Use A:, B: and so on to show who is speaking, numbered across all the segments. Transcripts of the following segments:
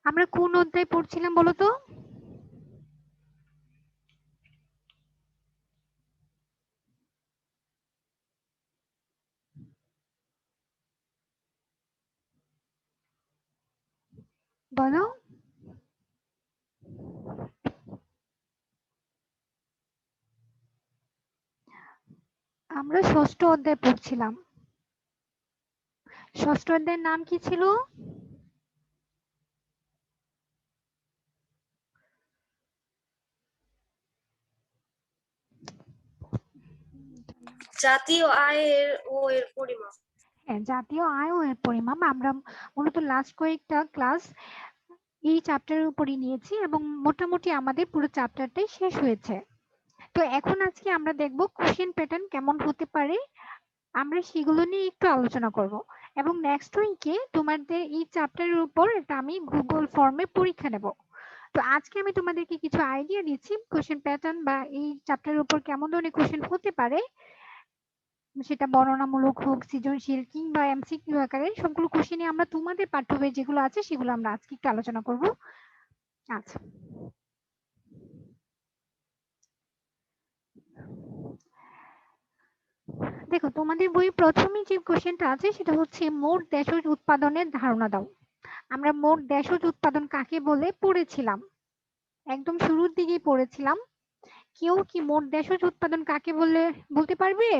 A: আমরা কোন অধ্যায় পড়ছিলাম বলো তো? বলো। আমরা ষষ্ঠ অধ্যায় পড়ছিলাম। ষষ্ঠ অধ্যায়ের নাম কি ছিল?
B: জাতীয় আয়ের ও এর পরিমাপ।
A: হ্যাঁ, জাতীয় আয় ও এর পরিমাপ। আমরা মূলত লাস্ট কয়েকটা ক্লাস এই চ্যাপ্টারের উপরই নিয়েছি এবং মোটামুটি আমাদের পুরো চ্যাপ্টারটাই শেষ হয়েছে। তো এখন আজকে আমরা দেখব কোশ্চেন প্যাটার্ন কেমন হতে পারে, আমরা সেগুলো নিয়ে একটু আলোচনা করব এবং নেক্সট উইকে তোমাদের এই চ্যাপ্টারের উপর একটা আমি গুগল ফর্মে পরীক্ষা নেব। তো আজকে আমি তোমাদেরকে কিছু আইডিয়া দিচ্ছি কোশ্চেন প্যাটার্ন বা এই চ্যাপ্টারের উপর কেমন ধরনের কোশ্চেন হতে পারে, সেটা বর্ণনামূলক হোক, সৃজনশীল কিংবা এমসিকিউ আকারে সবগুলো কোশ্চেনই আমরা তোমাদের পাঠ্য বই যেগুলো আছে সেগুলো আমরা আজকে একটু আলোচনা করব। আচ্ছা, দেখো তোমাদের বই প্রথমেই যে কোশ্চেনটা আছে সেটা হচ্ছে মোট দেশজ উৎপাদনের ধারণা দাও। আমরা মোট দেশজ উৎপাদন কাকে বলে পড়েছিলাম, একদম শুরুর দিকেই পড়েছিলাম। কেউ কি মোট দেশজ উৎপাদন কাকে বলে বলতে পারবে?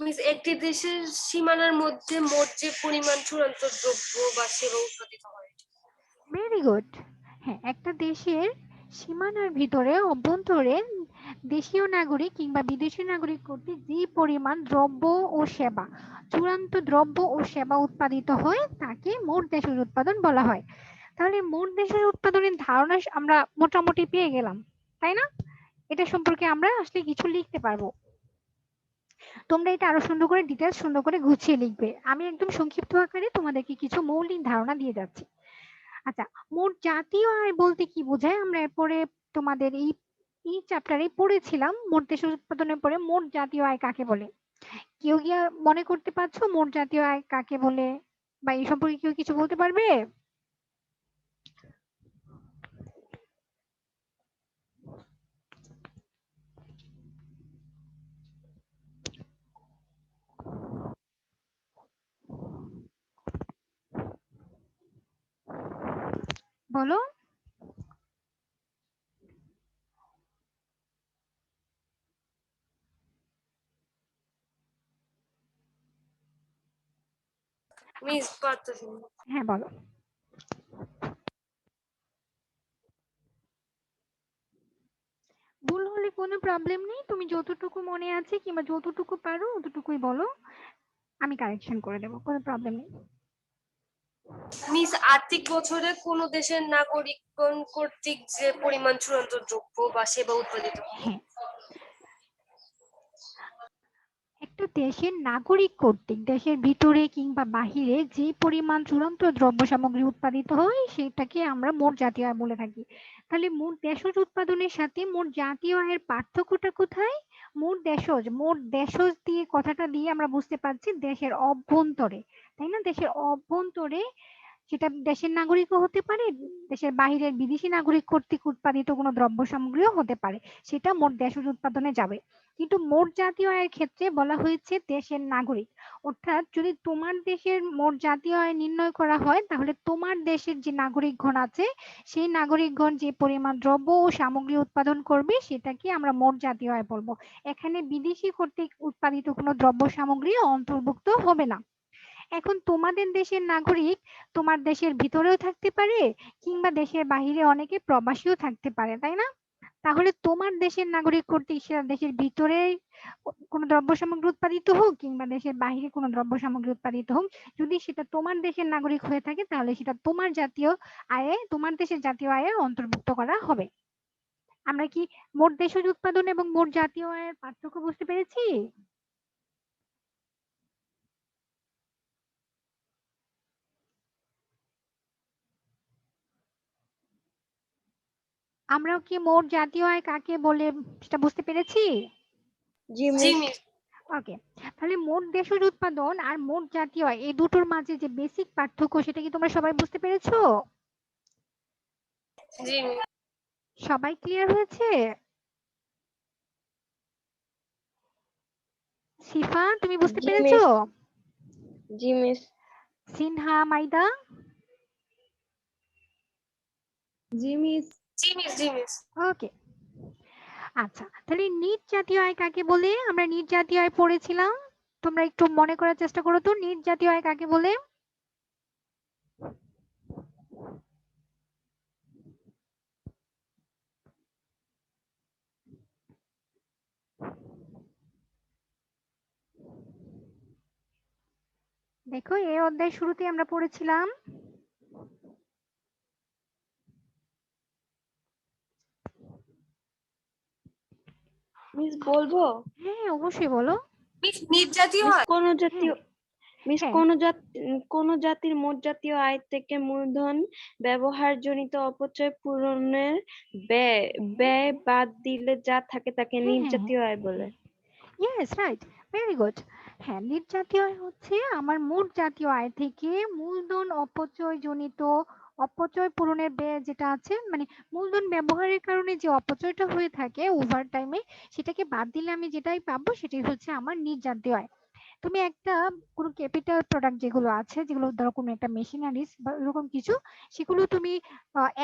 B: মিস একটি দেশের সীমানার মধ্যে মোট যে পরিমাণ চূড়ান্ত দ্রব্য বা সেবা উৎপাদিত হয়।
A: Very good. হ্যাঁ, একটা দেশের সীমানার ভিতরে অভ্যন্তরে দেশীয় নাগরিক কিংবা বিদেশি নাগরিক কর্তৃক যে পরিমাণ দ্রব্য ও সেবা, চূড়ান্ত দ্রব্য ও সেবা উৎপাদিত হয় তাকে মোট দেশের উৎপাদন বলা হয়। তাহলে মোট দেশের উৎপাদনের ধারণা আমরা মোটামুটি পেয়ে গেলাম, তাই না? এটা সম্পর্কে আমরা আসলে কিছু লিখতে পারবো। তোমরা এটা আরো সুন্দর করে ডিটেলস সুন্দর করে গুছিয়ে লিখবে। আমি একদম সংক্ষিপ্ত আকারে তোমাদেরকে কিছু মৌলিক ধারণা দিয়ে যাচ্ছি। আচ্ছা, মোট জাতীয় আয় বলতে কি বোঝায় আমরা এরপরে তোমাদের এই এই চ্যাপ্টারে পড়েছিলাম মোট দেশের উৎপাদনের পরে মোট জাতীয় আয় কাকে বলে। কেউ কি মনে করতে পারছো মোট জাতীয় আয় কাকে বলে বা এই সম্পর্কে কেউ কিছু বলতে পারবে? বলো।
B: মিস পারতেছি না।
A: হ্যাঁ বলো। ভুল হলে কোনো প্রবলেম নেই, তুমি যতটুকু মনে আছে কিংবা যতটুকু পারো অতটুকুই বলো, আমি কারেকশন করে দেবো, কোনো প্রবলেম নেই।
B: মিস আর্থিক বছরে কোন দেশের নাগরিকগণ কর্তৃক যে পরিমাণ চূড়ান্ত দ্রব্য বা সেবা উৎপাদিত হয়।
A: হ্যাঁ, একটা দেশের নাগরিক কর্তৃক দেশের ভিতরে কিংবা বাহিরে যে পরিমাণ চূড়ান্ত দ্রব্য সামগ্রী উৎপাদিত হয় সেটাকে আমরা মোট জাতীয় আয় বলে থাকি। তাহলে মোট দেশজ উৎপাদনের সাথে মোট জাতীয় আয়ের পার্থক্যটা কোথায়? মোট দেশজ দিয়ে কথাটা দিয়ে আমরা বুঝতে পারছি দেশের অভ্যন্তরে, তাই না? দেশের অভ্যন্তরে সেটা দেশের নাগরিকও হতে পারে, দেশের বাহিরের বিদেশি নাগরিক কর্তৃক উৎপাদিত কোনো দ্রব্য সামগ্রীও হতে পারে, সেটা মোট দেশজ উৎপাদনে যাবে। কিন্তু মোট জাতীয় আয়ের ক্ষেত্রে বলা হয়েছে দেশের নাগরিক, অর্থাৎ যদি তোমার দেশের মোট জাতীয় আয় নির্ণয় করা হয় তাহলে তোমার দেশের যে নাগরিকগণ আছে সেই নাগরিকগণ যে পরিমাণ দ্রব্য ও সামগ্রী উৎপাদন করবে সেটাকে আমরা মোট জাতীয় আয় বলবো। এখানে বিদেশি কর্তৃক উৎপাদিত কোনো দ্রব্য সামগ্রী অন্তর্ভুক্ত হবে না। এখন তোমাদের দেশের নাগরিক তোমার দেশের ভিতরেও থাকতে পারে কিংবা দেশের বাহিরে অনেকে প্রবাসীও থাকতে পারে, তাই না? তাহলে তোমার দেশের নাগরিক কর্তৃক সেটা দেশের ভিতরে কোনো দ্রব্য সামগ্রী উৎপাদিত হোক কিংবা দেশের বাহিরে কোনো দ্রব্য সামগ্রী উৎপাদিত হোক, যদি সেটা তোমার দেশের নাগরিক হয়ে থাকে তাহলে সেটা তোমার জাতীয় আয়ে, তোমার দেশের জাতীয় আয়ে অন্তর্ভুক্ত করা হবে। আমরা কি মোট দেশজ উৎপাদন এবং মোট জাতীয় আয়ের পার্থক্য বুঝতে পেরেছি? আমরা কি মোট জাতীয় আয় কাকে বলে সেটা বুঝতে পেরেছি?
C: জি
B: জি
C: মিস।
B: মিস।
A: ওকে, তাহলে মোট দেশজ উৎপাদন আর মোট জাতীয় আয় এই দুটোর মাঝে যে বেসিক পার্থক্য সেটা কি তোমরা সবাই বুঝতে পেরেছো?
B: জি মিস।
A: সবাই ক্লিয়ার হয়েছে? শিফা তুমি বুঝতে
C: জি
A: পেরেছো?
C: মিস। জি মিস।
A: সিনহা, মাইদা?
C: জি মিস।
B: জি মিস। জি মিস।
A: ওকে, আচ্ছা তাহলে নিট জাতীয় আয় কাকে বলে? আমরা নিট জাতীয় আয় পড়েছিলাম, তোমরা একটু মনে করার চেষ্টা করো তো নিট জাতীয় আয় কাকে বলে? দেখো এই অধ্যায় শুরুতে আমরা পড়েছিলাম
C: মিস বলবো?
A: হ্যাঁ অবশ্যই বলো।
B: মিস নিট জাতীয়
C: মিস
B: আয়।
C: কোন জাতীয় মিস
A: হ্যাঁ
C: কোন জাতির মোট জাতীয় আয় থেকে মূলধন ব্যবহারজনিত অপচয় পূরণের ব্যয় ব্যয় বাদ দিলে যা থাকে তাকে
A: হ্যাঁ
C: নিট
A: হ্যাঁ হ্যাঁ
C: জাতীয় আয় বলে।
A: Yes right, very good. হ্যাঁ নিট জাতীয় আয় হচ্ছে আমার মোট জাতীয় আয় থেকে মূলধন অপচয় জনিত অপচয় পূরণের ব্যয় যেটা আছে, মানে মূলধন ব্যবহারের কারণে যে অপচয়টা হয়ে থাকে ওভার টাইমে সেটাকে বাদ দিলে আমি যেটাই পাবো সেটাই হচ্ছে আমার নিট জাতীয় আয়। তুমি একটা কোনো ক্যাপিটাল প্রোডাক্ট যেগুলো আছে, যেগুলো ধরো কোনো একটা মেশিনারিজ বা এরকম কিছু, সেগুলো তুমি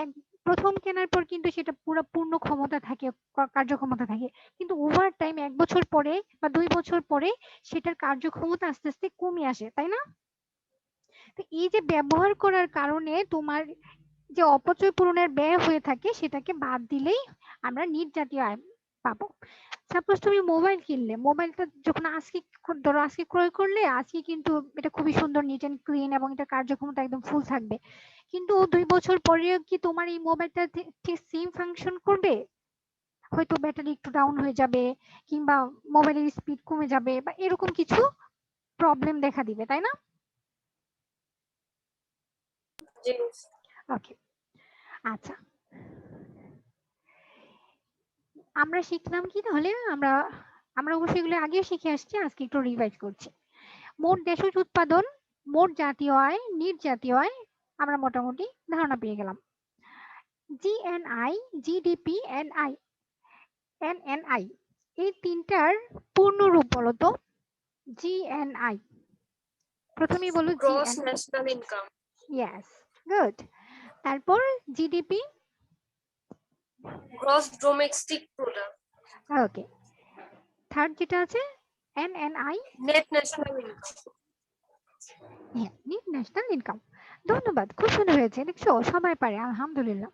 A: এক প্রথম কেনার পর কিন্তু সেটা পুরো পূর্ণ ক্ষমতা থাকে, কার্যক্ষমতা থাকে, কিন্তু ওভার টাইম 1 বছর পরে বা 2 বছর পরে সেটার কার্যক্ষমতা আস্তে আস্তে কমে আসে, তাই না? তো এই যে ব্যবহার করার কারণে তোমার যে অপচয় পূরণের ব্যয় হয়ে থাকে সেটাকে বাদ দিলেই আমরা নিট জাতীয় আয় পাবো। সাপোজ তুমি মোবাইল কিনলে, মোবাইলটা যখন আজকে ধরো আজকে ক্রয় করলে, আজকে কিন্তু এটা খুবই সুন্দর নিট এন্ড ক্লিন এবং এটা কার্যক্ষমতা একদম ফুল থাকবে, কিন্তু 2 বছর পরেও কি তোমার এই মোবাইলটা ঠিক সেম ফাংশন করবে? হয়তো ব্যাটারি একটু ডাউন হয়ে যাবে, কিংবা মোবাইলের স্পিড কমে যাবে, বা এরকম কিছু প্রবলেম দেখা দিবে, তাই না?
B: জি মিস।
A: ওকে, আচ্ছা আমরা শিখলাম কি তাহলে? আমরা আমরা অবশ্যই এগুলো আগেও শিখে আসছি, আজকে একটু রিভাইজ করছি। মোট দেশজ উৎপাদন, মোট জাতীয় আয়, নিট জাতীয় আয় আমরা মোটামুটি ধারণা পেয়ে গেলাম। জিএনআই, জিডিপি, এনএনআই এই তিনটার পূর্ণ রূপ বলো তো। জিএনআই, প্রথমেই বলো
B: gross
A: GN.
B: National income.
A: Yes, good. তারপর GDP.
B: Gross domestic product.
A: Okay, third যেটা আছে এনএনআই।
B: Net national income.
A: হ্যাঁ, নিট ন্যাশনাল ইনকাম। ধন্যবাদ, খুব সুন্দর হয়েছে, দেখছো সবাই পারে, আলহামদুলিল্লাহ।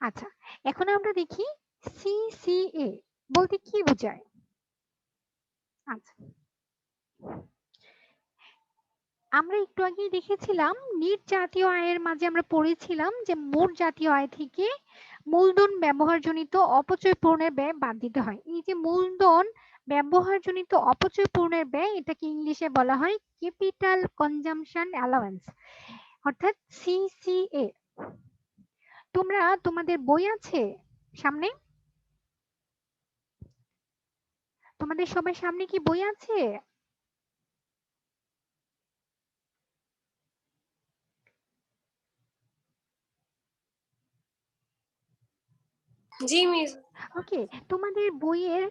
A: আচ্ছা এখন আমরা দেখি সিসিএ বলতে কি বোঝায়। আচ্ছা আমরা একটু আগেই দেখেছিলাম নিট জাতীয় আয়ের মাঝে আমরা পড়েছিলাম যে মোট জাতীয় আয় থেকে মূলধন ব্যবহারজনিত অপচয় পূরণের ব্যয় বাদ দিতে হয়। এই যে মূলধন ব্যবহারজনিত অপচয় পূরণের ব্যয়, এটাকে ইংলিশে বলা হয় ক্যাপিটাল কনজাম্পশন অ্যালাওয়েন্স, অর্থাৎ সিসিএ। তোমরা তোমাদের বই আছে সামনে? তোমাদের সবার সামনে কি বই আছে?
B: জি মিস।
A: ওকে, তোমাদের বইয়ের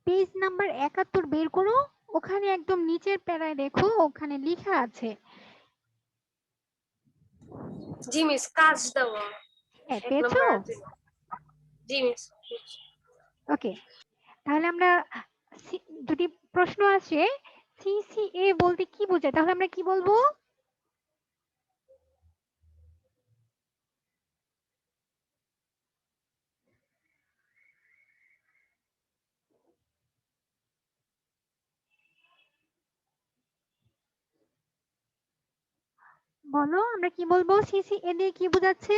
A: পেজ নাম্বার 71 বের করো, ওখানে একদম নিচের প্যারায় দেখো ওখানে লেখা আছে।
B: জি মিস, কাজ দেওয়া।
A: হ্যাঁ,
B: এক
A: পেয়েছো?
B: নম্বর। জি মিস।
A: ওকে, তাহলে আমরা যদি প্রশ্ন আসে সিসিএ বলতে কি বোঝায় তাহলে আমরা কি বলবো? বলো আমরা কি বলবো? সিসিএ দিয়ে কি বোঝাচ্ছে?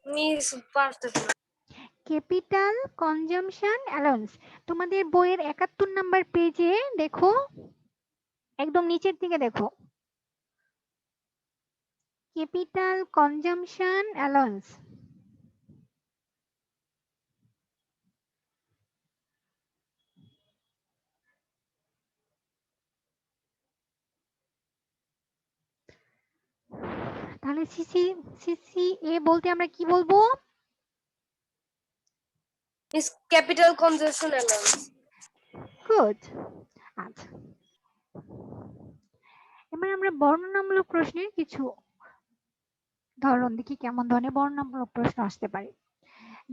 B: মিস পারতেছি না।
A: Capital consumption allowance. তোমাদের বইয়ের 71 নাম্বার পেজে দেখো, একদম নিচের দিকে দেখো ক্যাপিটাল কনজাম্পশন অ্যালাউন্স। তাহলে সিসিএ বলতে আমরা কি বলবো?
B: Miss capital consumption allowance.
A: Good. আচ্ছা, এবার আমরা বর্ণনামূলক প্রশ্নের কিছু ধরন দেখি কেমন ধরনের বর্ণনামূলক প্রশ্ন আসতে পারে।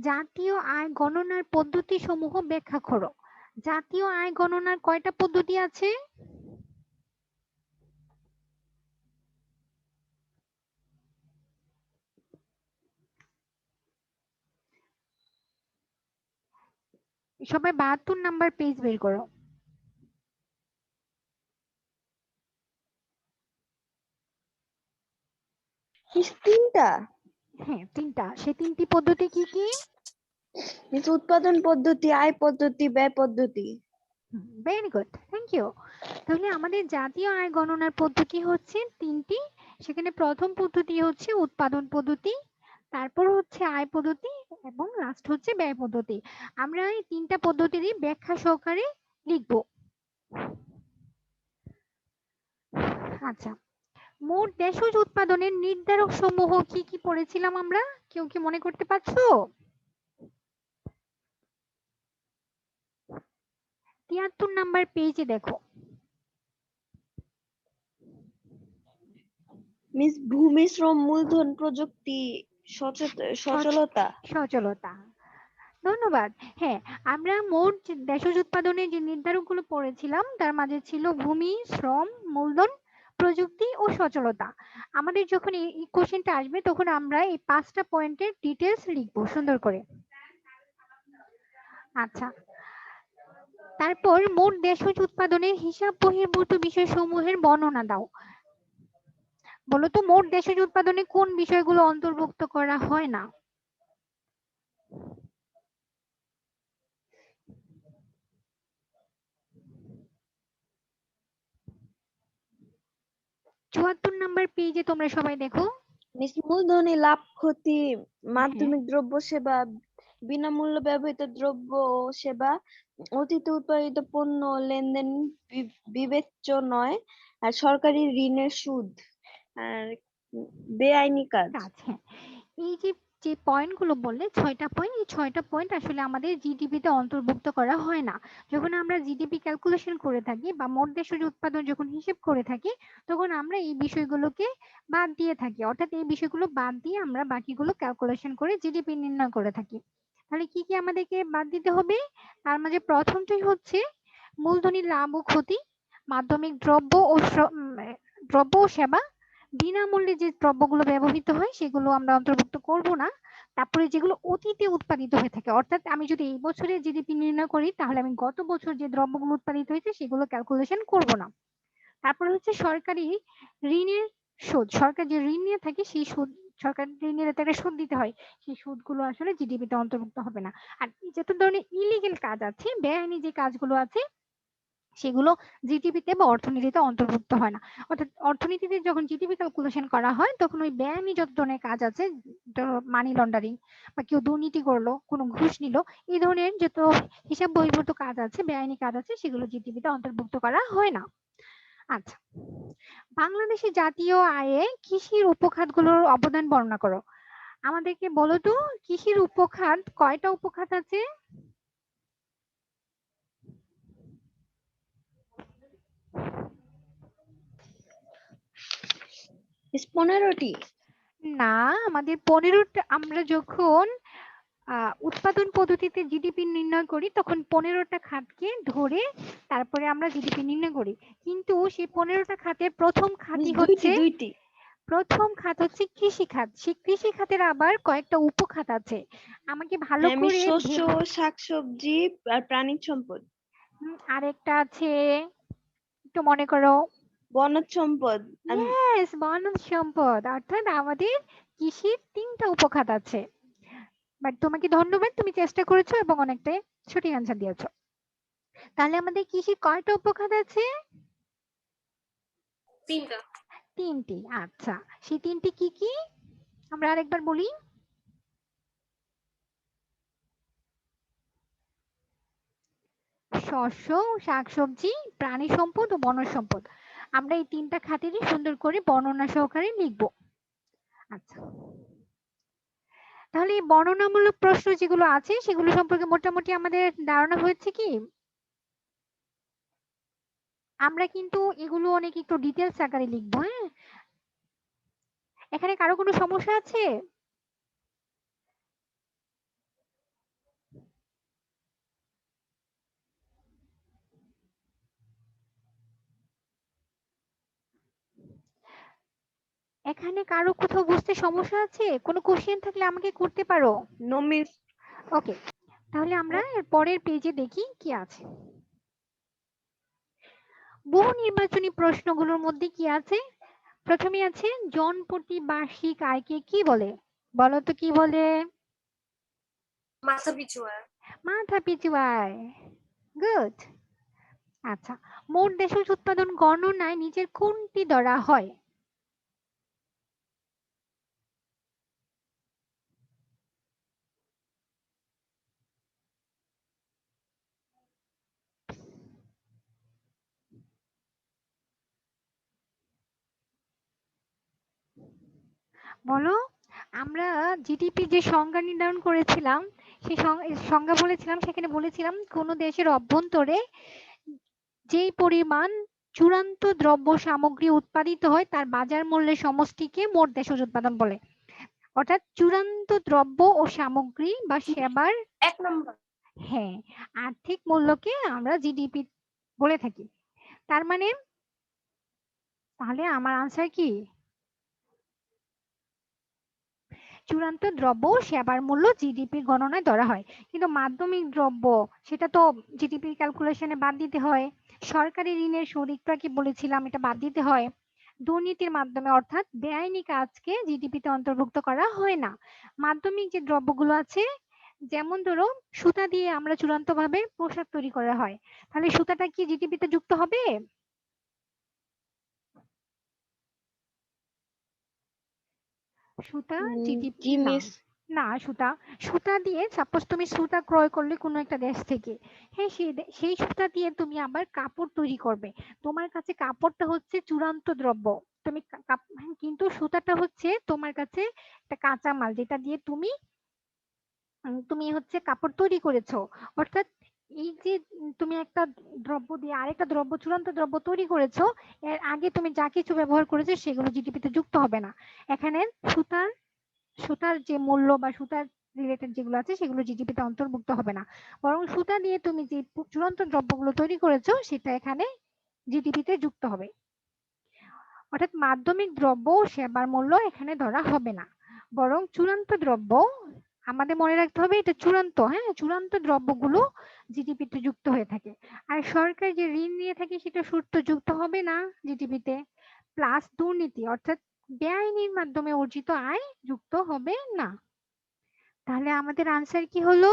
A: জাতীয় আয় গণনার পদ্ধতি সমূহ ব্যাখ্যা করো। জাতীয় আয় গণনার কয়টা পদ্ধতি আছে? সবাই 72 নাম্বার পেজ বের করো।
C: তিনটা।
A: হ্যাঁ, তিনটা। সে তিনটি পদ্ধতি কি কি?
C: মিস উৎপাদন পদ্ধতি, আয় পদ্ধতি, ব্যয় পদ্ধতি।
A: Very good, thank you. তাহলে আমাদের জাতীয় আয় গণনার পদ্ধতি হচ্ছে তিনটি। সেখানে প্রথম পদ্ধতি হচ্ছে উৎপাদন পদ্ধতি, তারপর হচ্ছে আয় পদ্ধতি এবং লাস্ট হচ্ছে ব্যয় পদ্ধতি। আমরা এই তিনটা পদ্ধতিরই ব্যাখ্যা সহকারে লিখব। আচ্ছা, মোট দেশজ উৎপাদনের নির্ধারক সমূহ কি কি পড়েছিলাম আমরা? কেউ কি মনে করতে পারছো? 73 নাম্বার পেজে দেখো।
C: মিস ভূমি, শ্রম, মূলধন, প্রযুক্তি, সচলতা।
A: সচলতা, ধন্যবাদ। হ্যাঁ, আমরা মোট দেশজ উৎপাদনের যে নির্ধারকগুলো পড়েছিলাম তার মাঝে ছিল ভূমি, শ্রম, মূলধন, প্রযুক্তি ও সচলতা। আমাদের যখন এই কোশ্চেনটা আসবে তখন আমরা এই 5টা পয়েন্টের ডিটেলস লিখবো সুন্দর করে। আচ্ছা, তারপর মোট দেশজ উৎপাদনের হিসাব বহির্ভূত বিষয়সমূহের বর্ণনা দাও। বলো তো মোট দেশজ উৎপাদনে কোন বিষয়গুলো অন্তর্ভুক্ত করা হয় না? চুয়াত্তর নাম্বার পেজে তোমরা সবাই দেখো।
C: মিস মূলধনী লাভ, ক্ষতি,
A: হ্যাঁ,
C: মাধ্যমিক দ্রব্য সেবা, বিনামূল্য ব্যবহৃত দ্রব্য ও সেবা, অতীতে উৎপাদিত পণ্য ও লেনদেন বিবেচ্য নয়, আর সরকারি ঋণের সুদ, আর বেআইনি কাজ।
A: হ্যাঁ, এই যে যে পয়েন্ট গুলো বললে 6টা পয়েন্ট, এই 6টা পয়েন্ট আসলে আমাদের জিডিপি তে অন্তর্ভুক্ত করা হয় না। যখন আমরা জিডিপি ক্যালকুলেশন করে থাকি বা মোট দেশজ উৎপাদন যখন হিসেব করে থাকি তখন আমরা এই বিষয়গুলোকে বাদ দিয়ে থাকি, অর্থাৎ এই বিষয়গুলো বাদ দিয়ে আমরা বাকিগুলো ক্যালকুলেশন করে জিডিপি নির্ণয় করে থাকি। তাহলে কি কি আমাদেরকে বাদ দিতে হবে? তার মাঝে প্রথমটাই হচ্ছে মূলধনী লাভ ও ক্ষতি, মাধ্যমিক দ্রব্য ও সেবা, বিনামূল্যে যে দ্রব্যগুলো ব্যবহৃত হয় সেগুলো আমরা অন্তর্ভুক্ত করব না। তারপরে যেগুলো অতীতে উৎপাদিত হয়ে থাকে, অর্থাৎ আমি যদি এই বছরে জিডিপি নির্ণয় করি তাহলে আমি গত বছর যে দ্রব্যগুলো উৎপাদিত হয়েছে সেগুলো ক্যালকুলেশন করব না। তারপরে হচ্ছে সরকারি ঋণের সুদ, সরকার যে ঋণ নিয়ে থাকে সেই সুদ, সরকার ঋণ নিলে তাকে সুদ দিতে হয়, সেই সুদগুলো আসলে জিডিপিতে অন্তর্ভুক্ত হবে না। আর যত ধরনের ইলিগেল কাজ আছে, বেআইনি যে কাজগুলো আছে সেগুলো জিডিপিতে বা অর্থনীতিতে অন্তর্ভুক্ত হয় না। অর্থাৎ অর্থনীতিতে যখন জিডিপি ক্যালকুলেশন করা হয় তখন ওই বেআইনি যত ধরনের কাজ আছে, মানি লন্ডারিং বা কেউ দুর্নীতি করলো, কোনো ঘুষ নিল, এই ধরনের যত হিসাব বহির্ভূত কাজ আছে, বেআইনি কাজ আছে, সেগুলো জিডিপিতে অন্তর্ভুক্ত করা হয় না। আচ্ছা, বাংলাদেশের জাতীয় আয়ে কৃষির উপখাতগুলোর অবদান বর্ণনা করো। আমাদেরকে বলো তো কৃষির উপখাত কয়টা উপখাত আছে?
C: 15টি।
A: না, আমাদের 15টা। আমরা যখন উৎপাদন পদ্ধতিতে জিডিপি নির্ণয় করি তখন 15টা খাতকে ধরে তারপরে আমরা জিডিপি নির্ণয় করি, কিন্তু সেই 15টা খাতের প্রথম খাতই হচ্ছে কৃষি খাত। সেই কৃষি খাতের আবার কয়েকটা উপখাত আছে, আমাকে ভালো
C: আমি
A: করে
C: শস্য, শাকসবজি আর প্রাণী সম্পদ।
A: আরেকটা আছে, একটু মনে করো।
C: বনজ সম্পদ।
A: ইয়েস, বনজ সম্পদ। অর্থাৎ আমাদের কৃষির 3টা উপখাত আছে। বাট তোমাকে ধন্যবাদ, তুমি চেষ্টা করেছো এবং অনেকটাই সঠিক অ্যান্সার দিয়েছো। তাহলে আমাদের কৃষির কয়টা উপখাত আছে?
B: 3টা।
A: তিনটি। আচ্ছা, সেই তিনটি কি কি আমরা আরেকবার বলি। শস্য, শাকসবজি, প্রাণী সম্পদ ও বনজ সম্পদ। আমরা এই তিনটা খাতিরই সুন্দর করে বর্ণনা সহকারে লিখবো। আচ্ছা, তাহলে এই বর্ণনামূলক প্রশ্ন যেগুলো আছে সেগুলো সম্পর্কে মোটামুটি আমাদের ধারণা হয়েছে কি? আমরা কিন্তু এগুলো অনেক একটু ডিটেলস আকারে লিখবো, হ্যাঁ? এখানে কারো কোনো সমস্যা আছে? এখানে কারো কোথাও বুঝতে সমস্যা আছে? কোনো কোশ্চেন থাকলে আমাকে করতে পারো।
C: No miss.
A: ওকে, তাহলে আমরা এর পরের পেজে দেখি কি আছে। বহু নির্বাচনী প্রশ্নগুলোর মধ্যে কি আছে? প্রথমে আছে জনপ্রতি বার্ষিক আয়কে কি বলে? বলো তো কি বলে?
B: মাথা পিছু আয়।
A: মাথা পিছু আয়। গুড। আচ্ছা, মোট দেশজ উৎপাদন গণনায় নিচের কোনটি ধরা হয়? বলো। আমরা জিডিপি যে সংজ্ঞা নির্ধারণ করেছিলাম, সেই সংজ্ঞা বলেছিলাম, সেখানে বলেছিলাম কোন দেশের অভ্যন্তরে যেই পরিমাণ চূড়ান্ত দ্রব্য সামগ্রী উৎপাদিত হয় তার বাজার মূল্যের সমষ্টিকে মোট দেশজ উৎপাদন বলে। অর্থাৎ চূড়ান্ত দ্রব্য ও সামগ্রী বা সেবার,
B: 1 নম্বর।
A: হ্যাঁ, আর্থিক মূল্যকে আমরা জিডিপি বলে থাকি। তার মানে তাহলে আমার আনসার কি? চূড়ান্ত দ্রব্য ও সেবার মূল্য জিডিপি গণনায় ধরা হয়। কিন্তু মাধ্যমিক দ্রব্য, সেটা তো জিডিপি ক্যালকুলেশনে বাদ দিতে হয়। সরকারি ঋণের সুদ, একটু আগে বলেছিলাম, এটা বাদ দিতে হয়। দুর্নীতির মাধ্যমে অর্থাৎ বেআইনি কাজকে জিডিপিতে অন্তর্ভুক্ত করা হয় না। মাধ্যমিক যে দ্রব্যগুলো আছে, যেমন ধরো সুতা দিয়ে আমরা চূড়ান্তভাবে পোশাক তৈরি করা হয়, তাহলে সুতাটা কি জিডিপিতে যুক্ত হবে? সুতা জিডিপি
C: জি
A: না।
C: মিস।
A: না, সুতা, সুতা দিয়ে সাপোজ তুমি সুতা ক্রয় করলে কোনো একটা দেশ থেকে, হ্যাঁ, সেই সুতা দিয়ে তুমি আবার কাপড় তৈরি করবে। তোমার কাছে কাপড়টা হচ্ছে চূড়ান্ত দ্রব্য। তুমি হ্যাঁ, কিন্তু সুতাটা হচ্ছে তোমার কাছে একটা কাঁচামাল, যেটা দিয়ে তুমি তুমি হচ্ছে কাপড় তৈরি করেছো। অর্থাৎ এই যে তুমি একটা দ্রব্য দিয়ে আরেকটা দ্রব্য, চূড়ান্ত দ্রব্য তৈরি করেছো, এর আগে তুমি যা কিছু ব্যবহার করেছো সেগুলো জিডিপিতে যুক্ত হবে না। এখানে সুতার সুতার যে মূল্য বা সুতার রিলেটেড যেগুলো আছে সেগুলো জিডিপিতে অন্তর্ভুক্ত হবে না, বরং সুতা দিয়ে তুমি যে চূড়ান্ত দ্রব্যগুলো তৈরি করেছো সেটা এখানে জিডিপিতে যুক্ত হবে। অর্থাৎ মাধ্যমিক দ্রব্য ও সেবার মূল্য এখানে ধরা হবে না, বরং চূড়ান্ত দ্রব্য, আমাদের মনে রাখতে হবে এটা চূড়ান্ত, হ্যাঁ, চূড়ান্ত দ্রব্যগুলো জিডিপিতে যুক্ত হয়ে থাকে। আর সরকার যে ঋণ নিয়ে থাকে সেটা সুদ তো যুক্ত হবে না জিডিপিতে। প্লাস দুর্নীতি অর্থাৎ বেআইনির মাধ্যমে অর্জিত আয় যুক্ত হবে না। তাহলে আমাদের আনসার কি হলো?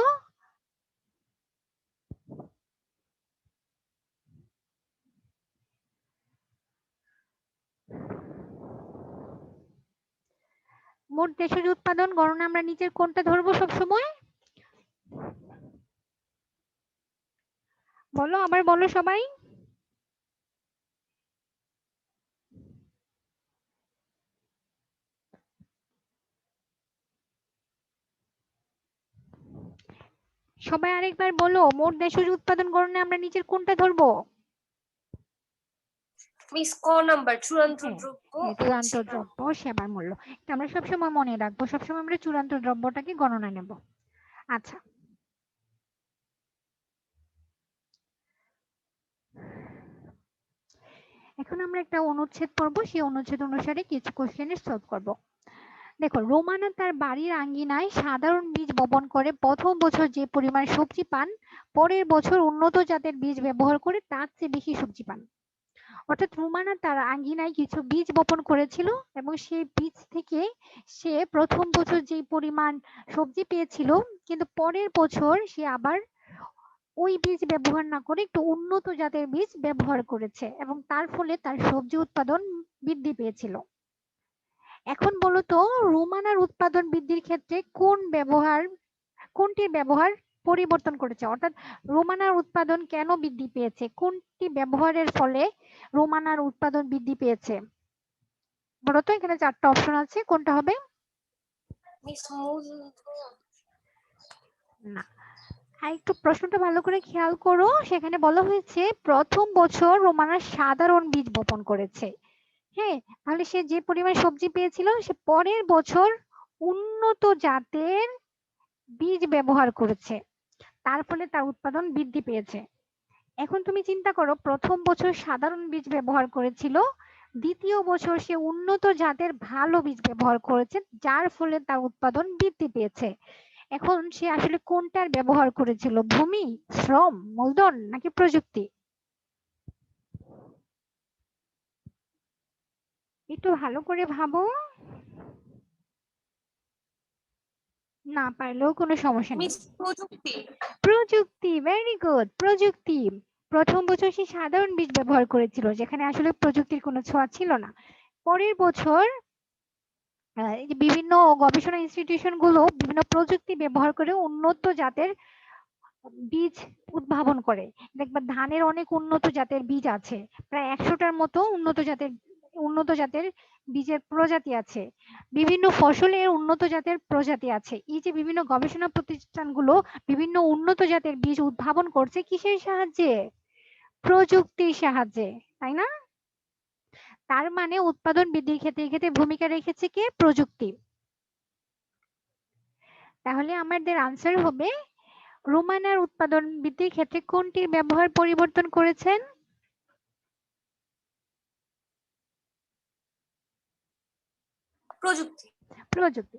A: মোট দেশজ উৎপাদন গণনা আমরা নিচের কোনটা ধরবো সব সময়? বলো, আবার বলো সবাই। সবাই আরেকবার বলো, মোট দেশজ উৎপাদন গণনায় আমরা নিচের কোনটা ধরবো?
B: মিস ক নাম্বার, চূড়ান্ত
A: হ্যাঁ,
B: দ্রব্য
A: হ্যাঁ,
B: ও
A: চূড়ান্ত
B: সেবা।
A: দ্রব্য ও সেবার মূল্য, এটা আমরা সবসময় মনে রাখবো, সবসময় আমরা চূড়ান্ত দ্রব্যটাকে গণনা নেব। আচ্ছা, এখন আমরা একটা অনুচ্ছেদ পড়বো, সেই অনুচ্ছেদ অনুসারে কিছু কোশ্চেনের সলভ করব। দেখো, রোমানা তার বাড়ির আঙ্গিনায় সাধারণ বীজ বপন করে প্রথম বছর যে পরিমাণ সবজি পান, পরের বছর উন্নত জাতের বীজ ব্যবহার করে তার চেয়ে বেশি সবজি পান। অর্থাৎ রুমানা তার আঙ্গিনায় কিছু বীজ বপন করেছিল এবং সেই বীজ থেকে সে প্রথম বছর যে পরিমাণ সবজি পেয়েছিল, কিন্তু পরের বছর সে আবার ওই বীজ ব্যবহার না করে একটু উন্নত জাতের বীজ ব্যবহার করেছে এবং তার ফলে তার সবজি উৎপাদন বৃদ্ধি পেয়েছিল। এখন বলো তো, রোমানার উৎপাদন বৃদ্ধির ক্ষেত্রে কোনটির ব্যবহার পরিবর্তন করেছে, অর্থাৎ রোমানার উৎপাদন কেন বৃদ্ধি পেয়েছে, কোনটি ব্যবহারের ফলে রোমানার উৎপাদন বৃদ্ধি পেয়েছে? বলো তো, এখানে 4টা অপশন আছে, কোনটা হবে?
B: মিস মূল
A: না, আর একটু প্রশ্নটা ভালো করে খেয়াল করো, সেখানে বলা হয়েছে প্রথম বছর রোমানা সাধারণ বীজ বপন করেছে। হ্যাঁ, তাহলে সে যে পরিমাণ সবজি পেয়েছিল সে পরের বছর উন্নত জাতের বীজ ব্যবহার করেছে, তার ফলে তার উৎপাদন বৃদ্ধি পেয়েছে। এখন তুমি চিন্তা করো, প্রথম বছর সাধারণ বীজ ব্যবহার করেছিল, দ্বিতীয় বছর সে উন্নত জাতের ভালো বীজ ব্যবহার করেছে, যার ফলে তার উৎপাদন বৃদ্ধি পেয়েছে। এখন সে আসলে কোনটার ব্যবহার করেছিল, ভূমি, শ্রম, মূলধন নাকি প্রযুক্তি? একটু ভালো করে ভাবো, না পারলেও কোনো সমস্যা নেই।
B: মিস প্রযুক্তি।
A: প্রযুক্তি, ভেরি গুড, প্রযুক্তি। প্রথম বছর সে সাধারণ বীজ ব্যবহার করেছিল, যেখানে আসলে প্রযুক্তির কোনো ছোঁয়া ছিল না। পরের বছর এই যে বিভিন্ন গবেষণা ইনস্টিটিউশন গুলো বিভিন্ন প্রযুক্তি ব্যবহার করে উন্নত জাতের বীজ উদ্ভাবন করে। দেখবা ধানের অনেক উন্নত জাতের বীজ আছে, প্রায় 100টার মতো উন্নত জাতের বীজের প্রজাতি আছে। বিভিন্ন ফসলের উন্নত জাতের প্রজাতি আছে। এই যে বিভিন্ন গবেষণা প্রতিষ্ঠানগুলো বিভিন্ন উন্নত জাতের বীজ উদ্ভাবন করছে কিসের সাহায্যে? প্রযুক্তির সাহায্যে, তাই না? তার মানে উৎপাদন বৃদ্ধির ক্ষেত্রে ভূমিকা রেখেছে কে? প্রযুক্তি। তাহলে আমাদের আনসার হবে, রোমানার উৎপাদন বৃদ্ধির ক্ষেত্রে কোনটির ব্যবহার পরিবর্তন করেছেন?
B: প্রযুক্তি।
A: প্রযুক্তি,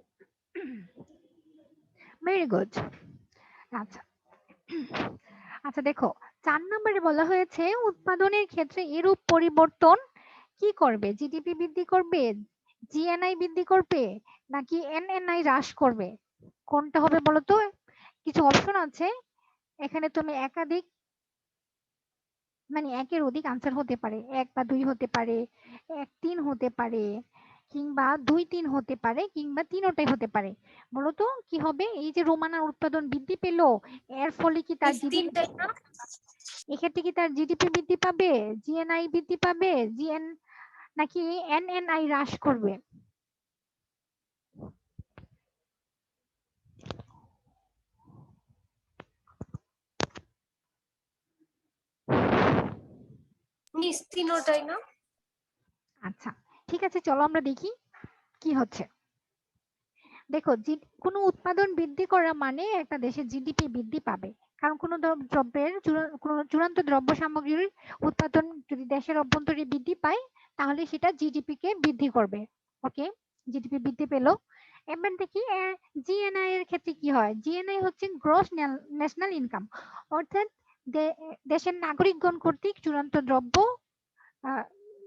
A: ভেরি গুড। আচ্ছা, আচ্ছা দেখো, 4 নম্বরে বলা হয়েছে উৎপাদনের ক্ষেত্রে এরূপ পরিবর্তন কি করবে? জিডিপি বৃদ্ধি করবে, জিএনআই বৃদ্ধি করবে, নাকি এনএনআই হ্রাস করবে? কোনটা হবে বলো তো? কিছু অপশন আছে, এখানে তুমি একাধিক মানে একের অধিক আনসার হতে পারে, 1 বা 2 হতে পারে, 1 3 হতে পারে, কিংবা 2 3 হতে পারে, কিংবা তিনোটাই হতে পারে। বলতো কি হবে? এই যে রোমানার উৎপাদন বৃদ্ধি পেলো, এর ফলে কি তার
B: মিস
A: জিডিপি,
B: তিনটাই না?
A: এক্ষেত্রে কি তার জিডিপি বৃদ্ধি পাবে, জিএনআই বৃদ্ধি পাবে, নাকি এনএনআই হ্রাস করবে?
B: মিস তিনটাই না?
A: আচ্ছা, ঠিক আছে, চলো আমরা দেখি কি হচ্ছে। দেখো, কোনো উৎপাদন বৃদ্ধি করা মানে একটা দেশের জিডিপি বৃদ্ধি পাবে, কারণ কোনো দ্রব্যের কোনো চূড়ান্ত দ্রব্য সামগ্রীর উৎপাদন যদি দেশের অভ্যন্তরে বৃদ্ধি পায়, তাহলে সেটা জিডিপি কে বৃদ্ধি করবে। ওকে, জিডিপি বৃদ্ধি পেলো। এবার দেখি জিএনআই এর ক্ষেত্রে কি হয়। জিএনআই হচ্ছে গ্রস ন্যাশনাল ইনকাম, অর্থাৎ দেশের নাগরিকগণ কর্তৃক চূড়ান্ত দ্রব্য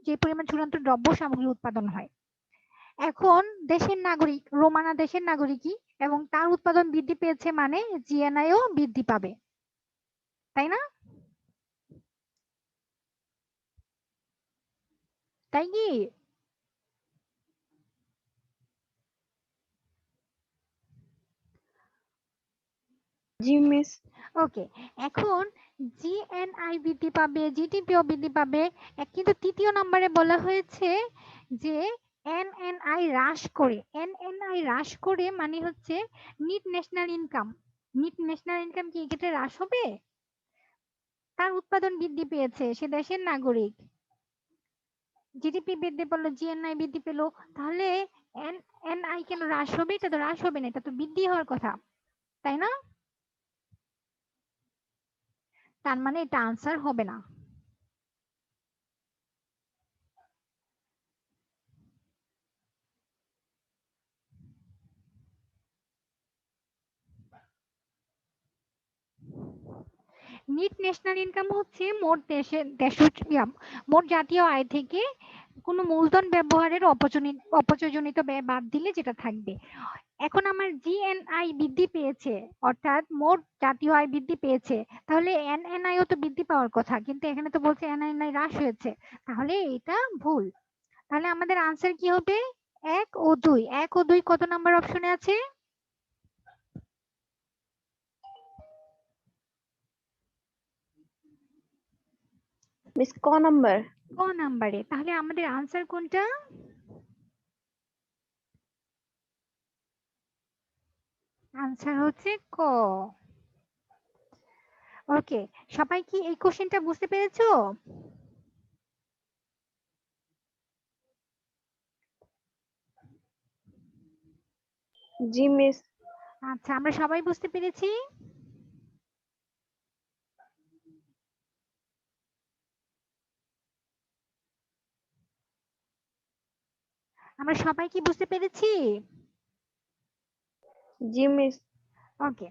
A: যে পরিমাণ চূড়ান্ত দ্রব্য সামগ্রী উৎপাদন হয়। এখন দেশের নাগরিক, রোমানা দেশের নাগরিকই, এবং তার উৎপাদন বৃদ্ধি পেয়েছে মানে জিএনআইও বৃদ্ধি পাবে, তাই না? তাই কি?
C: জি মিস।
A: ওকে, এখন জিএনআই বৃদ্ধি পাবে, জিডিপিও বৃদ্ধি পাবে, কিন্তু তৃতীয় নম্বরে বলা হয়েছে যে এনএনআই হ্রাস করে। এনএনআই হ্রাস করে মানে হচ্ছে net national income. Net national income কি এক্ষেত্রে হ্রাস হবে? তার উৎপাদন বৃদ্ধি পেয়েছে, সে দেশের নাগরিক, জিডিপি বৃদ্ধি পেলো, জিএনআই বৃদ্ধি পেলো, তাহলে এনএনআই কেন হ্রাস হবে? এটা তো হ্রাস হবে না, এটা তো বৃদ্ধি হওয়ার কথা, তাই না? তার মানে এটা আনসার হবে না। নিট ন্যাশনাল ইনকাম হচ্ছে মোট জাতীয় আয় থেকে কোনো মূলধন ব্যবহারের অপচয়জনিত ব্যয় বাদ দিলে যেটা থাকবে। এখন আমার জিএনআই বৃদ্ধি পেয়েছে, অর্থাৎ মোট জাতীয় আয় বৃদ্ধি পেয়েছে, তাহলে এনএনআই ও তো বৃদ্ধি পাওয়ার কথা, কিন্তু এখানে তো বলছে এনএনআই হ্রাস হয়েছে, তাহলে এটা ভুল। তাহলে আমাদের আনসার কি হবে? 1 ও 2। 1 ও 2 কত নাম্বার অপশনে আছে?
C: মিস ক নাম্বার?
A: ক নাম্বারে। তাহলে আমাদের আনসার কোনটা? আনসার হচ্ছে ক। ওকে, সবাই কি এই কোশ্চেনটা বুঝতে পেরেছো?
C: জি মিস।
A: আচ্ছা, আমরা সবাই বুঝতে পেরেছি। আমরা সবাই কি বুঝতে পেরেছি?
C: জি মিস।
A: ওকে,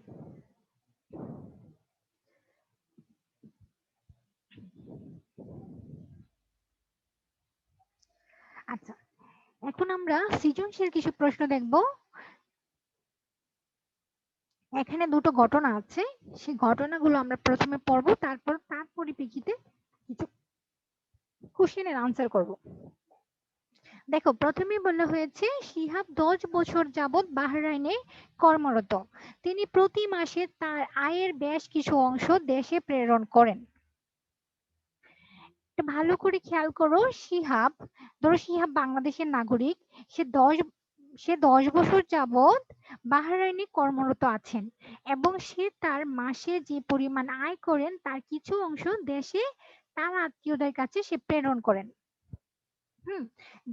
A: আচ্ছা, এখন আমরা সৃজনশীল কিছু প্রশ্ন দেখব। এখানে দুটো ঘটনা আছে, সেই ঘটনাগুলো আমরা প্রথমে পড়বো, তারপর তার পরিপ্রেক্ষিতে কিছু কোশ্চেনের আনসার করব। দেখো, প্রথমেই বলা হয়েছে শিহাব 10 বছর যাবৎ বাহরাইনে কর্মরত। তিনি প্রতি মাসে তার আয়ের বেশ কিছু অংশ দেশে প্রেরণ করেন। এটা ভালো করে খেয়াল করো, শিহাব, ধরো শিহাব বাংলাদেশের নাগরিক, সে 10 বছর যাবৎ বাহরাইনে কর্মরত আছেন এবং সে তার মাসে যে পরিমাণ আয় করেন তার কিছু অংশ দেশে তার আত্মীয়দের কাছে সে প্রেরণ করেন।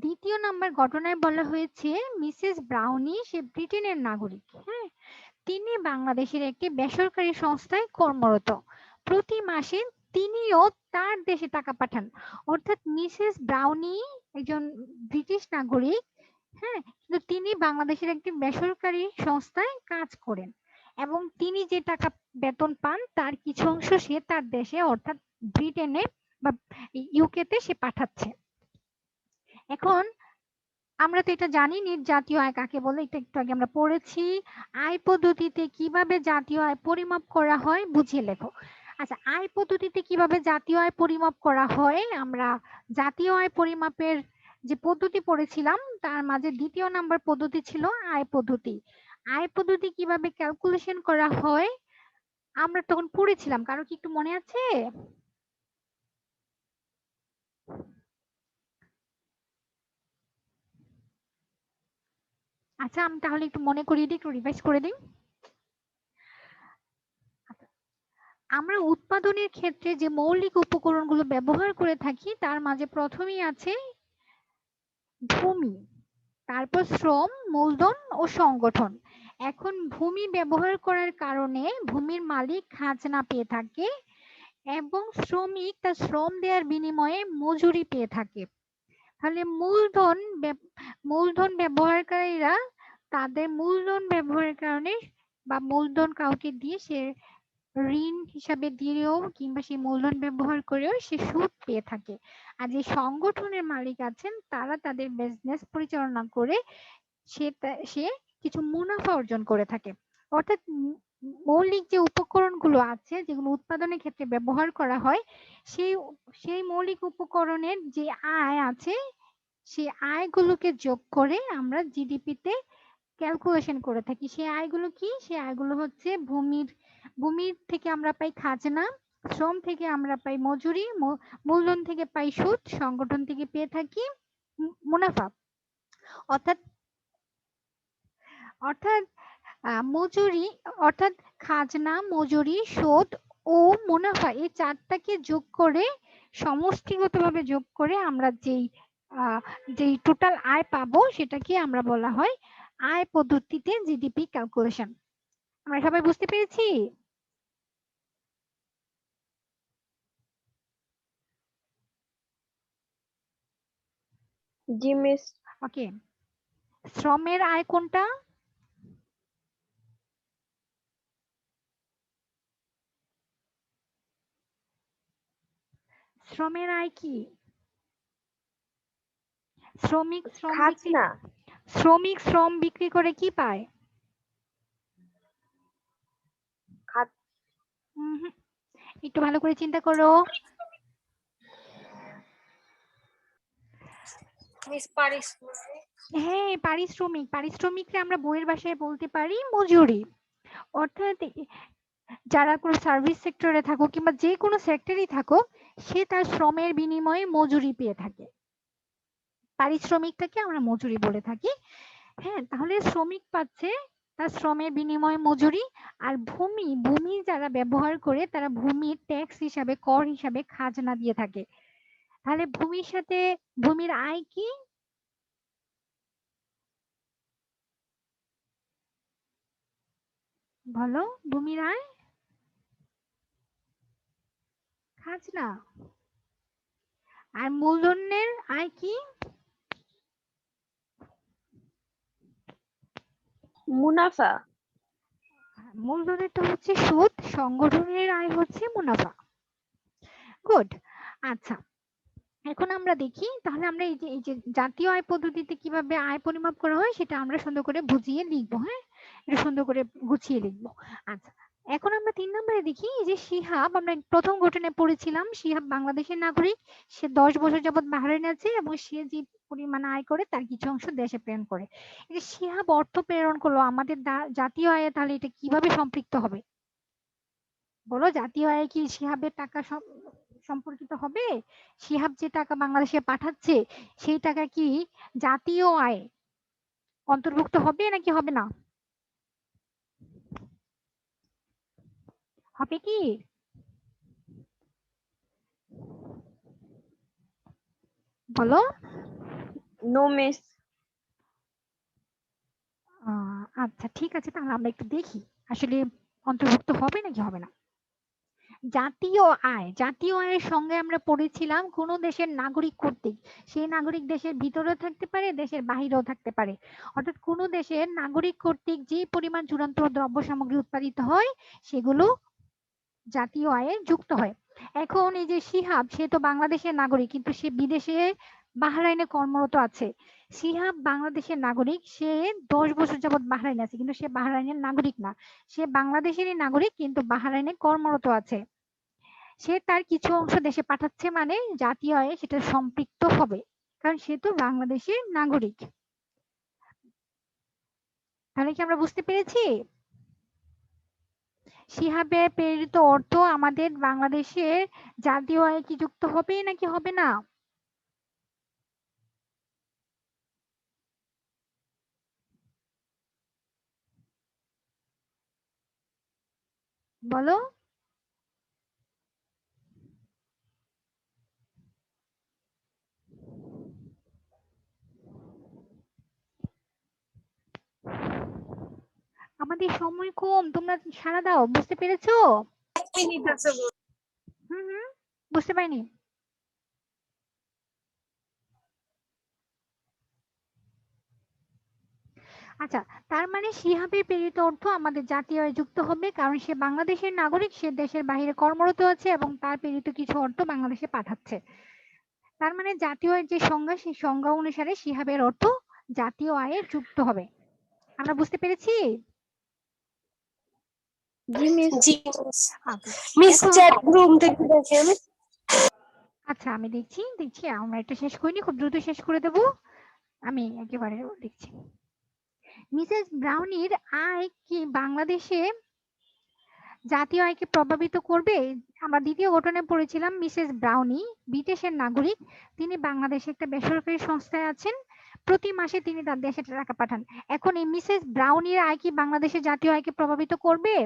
A: দ্বিতীয় নাম্বার ঘটনায় বলা হয়েছে মিসেস ব্রাউনি, সে ব্রিটেনের নাগরিক। হ্যাঁ, তিনি বাংলাদেশের একটি বেসরকারি সংস্থায় কর্মরত। প্রতি মাসে তিনিও তার দেশে টাকা পাঠান। অর্থাৎ মিসেস ব্রাউনি একজন ব্রিটিশ নাগরিক, হ্যাঁ, কিন্তু তিনি বাংলাদেশের একটি বেসরকারি সংস্থায় কাজ করেন এবং তিনি যে টাকা বেতন পান তার কিছু অংশ সে তার দেশে, অর্থাৎ ব্রিটেনে বা ইউকেতে সে পাঠাচ্ছে। এখন আমরা তো এটা জানি নিট জাতীয় আয় কাকে বলে, এটা একটু আগে আমরা পড়েছি। আয় পদ্ধতিতে কিভাবে জাতীয় আয় পরিমাপ করা হয় বুঝিয়ে লেখো। আচ্ছা, আয় পদ্ধতিতে কিভাবে জাতীয় আয় পরিমাপ করা হয়, আমরা জাতীয় আয় পরিমাপের যে পদ্ধতি পড়েছিলাম তার মাঝে দ্বিতীয় নাম্বার পদ্ধতি ছিল আয় পদ্ধতি। আয় পদ্ধতি কিভাবে ক্যালকুলেশন করা হয় আমরা তখন পড়েছিলাম, কারো কি একটু মনে আছে? আচ্ছা, আমি তাহলে একটু মনে করিয়ে দিই, একটু রিভাইজ করে দিই। আমরা উৎপাদনের ক্ষেত্রে যে মৌলিক উপকরণগুলো ব্যবহার করে থাকি তার মাঝে প্রথমেই আছে ভূমি, তারপর শ্রম, মূলধন ও সংগঠন। এখন ভূমি ব্যবহার করার কারণে ভূমির মালিক খাজনা পেয়ে থাকে এবং শ্রমিক তার শ্রম দেওয়ার বিনিময়ে মজুরি পেয়ে থাকে। তাহলে মূলধন ব্যবহারকারীরা তাদের মূলধন ব্যবহারের কারণে বা মূলধন কাউকে দিয়ে সে ঋণ হিসাবে দিলেও কিংবা সেই মূলধন ব্যবহার করেও সে সুদ পেয়ে থাকে। আর যে সংগঠনের মালিক আছেন তারা তাদের বিজনেস পরিচালনা করে সে কিছু মুনাফা অর্জন করে থাকে। অর্থাৎ মৌলিক যে উপকরণগুলো আছে যেগুলো উৎপাদনের ক্ষেত্রে ব্যবহার করা হয়, সেই সেই মৌলিক উপকরণের যে আয় আছে সেই আয়গুলোকে যোগ করে আমরা জিডিপিতে ক্যালকুলেশন করে থাকি। সেই আয়গুলো কি? সেই আয়গুলো হচ্ছে ভূমির থেকে আমরা পাই খাজনা, শ্রম থেকে আমরা পাই মজুরি, মূলধন থেকে পাই সুদ, সংগঠন থেকে পেয়ে থাকি মুনাফা। অর্থাৎ অর্থাৎ মজুরি, অর্থাৎ খাজনা, মজুরি, সুদ ও মুনাফা, এই চারটাকে যোগ করে সমষ্টিগতভাবে যোগ করে আমরা যেই টোটাল আয় পাবো সেটাকে আমরা বলা হয় আয় পদ্ধতিতে জিডিপি ক্যালকুলেশন। আমরা সবাই বুঝতে পেরেছি?
C: জি মিস।
A: ওকে, শ্রমের আয় কোনটা? শ্রমের আয় কি? শ্রমিক শ্রম বিক্রি
C: খাজনা।
A: শ্রম বিক্রি করে কি পায়? হুম, একটু ভালো করে চিন্তা করো।
B: মিস পারিশ্রমিক।
A: হ্যাঁ, পারিশ্রমিককে আমরা বইয়ের ভাষায় বলতে পারি মজুরি। অর্থাৎ যারা কোনো সার্ভিস সেক্টরে থাকুক কিংবা যে কোনো সেক্টরেই থাকুক, সে তার শ্রমের বিনিময়ে মজুরি পেয়ে থাকে। পারিশ্রমিকটাকে আমরা মজুরি বলে থাকি। হ্যাঁ, তাহলে শ্রমিক পাচ্ছে তার শ্রমের বিনিময়ে মজুরি। আর ভূমি যারা ব্যবহার করে তারা ভূমির ট্যাক্স হিসাবে, কর হিসাবে খাজনা দিয়ে থাকে। তাহলে ভূমির সাথে ভূমির আয় কি? বলো, ভূমির আয় খাজনা। আর মূলধনের আয় কি?
C: মুনাফা।
A: মূলধনেরটা হচ্ছে সুদ, সংগঠনের আয় হচ্ছে মুনাফা। গুড। আচ্ছা, এখন আমরা দেখি তাহলে আমরা এই যে জাতীয় আয় পদ্ধতিতে কিভাবে আয় পরিমাপ করা হয় সেটা আমরা সুন্দর করে বুঝিয়ে লিখবো। হ্যাঁ, এটা সুন্দর করে গুছিয়ে লিখবো। আচ্ছা, এখন আমরা 3 নম্বরে দেখি এই যে শিহাব, আমরা প্রথম ঘটনায় পড়েছিলাম শিহাব বাংলাদেশের নাগরিক। সে 10 বছর যাবত বাহরাইনে আছে এবং সে যে পরিমাণ আয় করে তার কিছু অংশ দেশে প্রেরণ করে। এই যে শিহাব অর্থ প্রেরণ করলো আমাদের জাতীয় আয়ে, তাহলে এটা কিভাবে সম্পৃক্ত হবে? বলো, জাতীয় আয়ে কি শিহাবের টাকা সম্পর্কিত হবে? শিহাব যে টাকা বাংলাদেশে পাঠাচ্ছে সেই টাকা কি জাতীয় আয়ে অন্তর্ভুক্ত হবে নাকি হবে না? হবে কি? বলো।
C: No miss.
A: আচ্ছা, ঠিক আছে, তাহলে আমরা একটু দেখি আসলে অন্তর্ভুক্ত হবে নাকি হবে না। জাতীয় আয়ের সঙ্গে আমরা পড়েছিলাম কোন দেশের নাগরিক কর্তৃক। সেই নাগরিক দেশের ভিতরেও থাকতে পারে, দেশের বাহিরেও থাকতে পারে। অর্থাৎ কোন দেশের নাগরিক কর্তৃক যে পরিমাণ চূড়ান্ত দ্রব্য সামগ্রী উৎপাদিত হয় সেগুলো জাতীয় আয়ে যুক্ত হয়। এখন এই যে শিহাব, সে তো বাংলাদেশের নাগরিক কিন্তু সে বিদেশে বাহরাইনে কর্মরত আছে। শিহাব বাংলাদেশের নাগরিক, সে 10 বছর যাবত বাহরাইনে আছে কিন্তু সে বাহরাইনের নাগরিক না। সে বাংলাদেশেরই নাগরিক কিন্তু বাহরাইনে কর্মরত আছে। সে তার কিছু অংশ দেশে পাঠাচ্ছে মানে জাতীয় আয়ে সেটা সম্পৃক্ত হবে, কারণ সে তো বাংলাদেশের নাগরিক। তাহলে কি আমরা বুঝতে পেরেছি? শিহাবের প্রেরিত অর্থ আমাদের বাংলাদেশের জাতীয় আয়ে কি যুক্ত হবে নাকি হবে না? বলো। আমাদের সময় কম, তোমরা সাড়া দাও, বুঝতে পেরেছো?
B: 1 মিনিট আছে।
A: হুম, বুঝতে পারিনি। আচ্ছা, তার মানে শিহাবের প্রেরিত অর্থ আমাদের জাতীয় আয়ে যুক্ত হবে কারণ সে বাংলাদেশের নাগরিক, সে দেশের বাইরে কর্মরত আছে এবং তার প্রেরিত কিছু অর্থ বাংলাদেশে পাঠাচ্ছে। তার মানে জাতীয় আয়ের যে সংজ্ঞা, সেই সংজ্ঞা অনুসারে শিহাবের অর্থ জাতীয় আয়ে যুক্ত হবে। আমরা বুঝতে পেরেছি?
C: জি মিস।
B: জি
A: আচ্ছা,
B: মিস,
A: এখন
B: চ্যাট রুম থেকে দেখেন।
A: আচ্ছা আমি দেখছি আমরা এটা শেষ করিনি, খুব দ্রুত শেষ করে দেব। আমি একেবারে দেখছি। মিসেস ব্রাউনির আয় কি বাংলাদেশে জাতীয় আয়কে প্রভাবিত করবে? আমরা দ্বিতীয় ঘটনায় পড়েছিলাম মিসেস ব্রাউনি ব্রিটিশের নাগরিক, তিনি বাংলাদেশে একটা বেসরকারি সংস্থায় আছেন, প্রতি মাসে তিনি তার দেশে টাকা পাঠান। এখন এই মিসেস ব্রাউনির আয় কি বাংলাদেশের জাতীয় আয়কে প্রভাবিত করবে?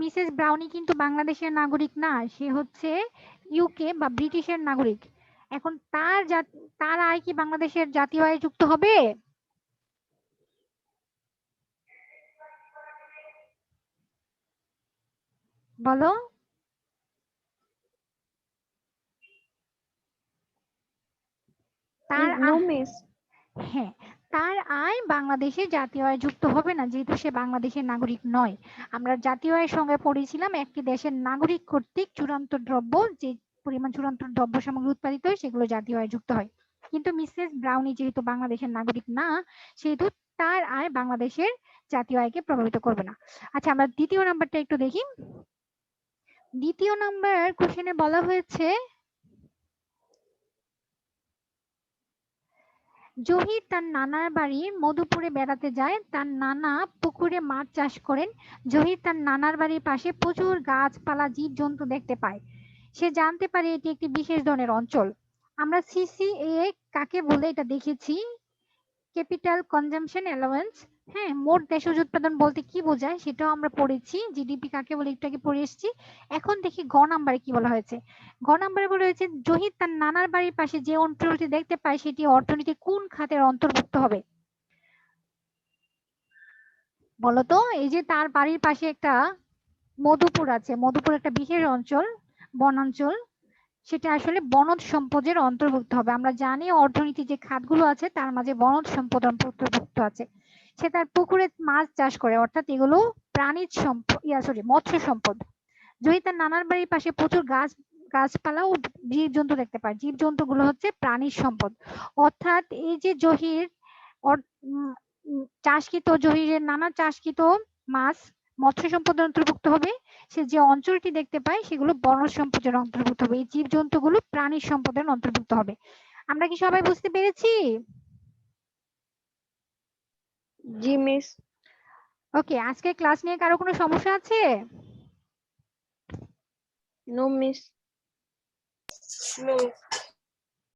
A: মিসেস ব্রাউনি কিন্তু বাংলাদেশের নাগরিক না, সে হচ্ছে ইউকে বা ব্রিটিশের নাগরিক। এখন তার আয় কি বাংলাদেশের জাতীয় আয়ে যুক্ত হবে? বলো। তার
C: নো মিস।
A: হ্যাঁ, তার আয় বাংলাদেশের জাতীয় আয় যুক্ত হবে না যেহেতু সে বাংলাদেশের নাগরিক নয়। আমরা জাতীয় আয়ের সঙ্গে পড়েছিলাম একটি দেশের নাগরিক কর্তৃক চূড়ান্ত দ্রব্য, যে পরিমাণ চূড়ান্ত দ্রব্য সামগ্রী উৎপাদিত হয় সেগুলো জাতীয় আয় যুক্ত হয়। কিন্তু মিসেস ব্রাউনি যেহেতু বাংলাদেশের নাগরিক না, সেহেতু তার আয় বাংলাদেশের জাতীয় আয়কে প্রভাবিত করবে না। আচ্ছা, আমরা দ্বিতীয় নাম্বারটা একটু দেখি। দ্বিতীয় নাম্বার কোশ্চেনে বলা হয়েছে জহির তার নানার বাড়ি মধুপুরে বেড়াতে যায়। তার নানা পুকুরে মাছ চাষ করেন। জহির তার নানার বাড়ির পাশে প্রচুর গাছপালা জীবজন্তু দেখতে পায়। সে জানতে পারে এটি একটি বিশেষ ধরনের অঞ্চল। আমরা সিসিএ কাকে বলে এটা দেখেছি, ক্যাপিটাল কনজাম্পশন অ্যালাউয়েন্স। হ্যাঁ, মোট দেশজ উৎপাদন বলতে কি বোঝায় সেটাও আমরা পড়েছি, জিডিপি কাকে বলে একটু আগে পড়ে এসেছি। এখন দেখি গ নাম্বারে কি বলা হয়েছে। গ নাম্বারে বলা হয়েছে জহির তার নানার বাড়ির পাশে যে অঞ্চলটি দেখতে পায় সেটি অর্থনীতি কোন খাতের অন্তর্ভুক্ত হবে বলতো। এই যে তার বাড়ির পাশে একটা মধুপুর আছে, মধুপুর একটা বিশেষ অঞ্চল, বনাঞ্চল, সেটা আসলে বনজ সম্পদের অন্তর্ভুক্ত হবে। আমরা জানি অর্থনীতি যে খাতগুলো আছে তার মাঝে বনজ সম্পদ অন্তর্ভুক্ত আছে। সে তার পুকুরে মাছ চাষ করে, অর্থাৎ এগুলো প্রাণীজ সম্পদ, মৎস্য সম্পদ। জহি তার নানার বাড়ির পাশে প্রচুর গাছপালা ও জীবজন্তু দেখতে পায়। জীবজন্তু গুলো হচ্ছে প্রাণীর সম্পদ। অর্থাৎ এই যে জহির চাষকৃত, জহিরের নানা চাষকৃত মাছ মৎস্য সম্পদের অন্তর্ভুক্ত হবে। সে যে অঞ্চলটি দেখতে পায় সেগুলো বনজ সম্পদের অন্তর্ভুক্ত হবে। এই জীবজন্তুগুলো প্রাণীর সম্পদের অন্তর্ভুক্ত হবে। আমরা কি সবাই বুঝতে পেরেছি?
C: জি মিস।
A: ওকে, আজকে ক্লাস নিয়ে কারো কোনো সমস্যা আছে?
C: No miss.
B: নো।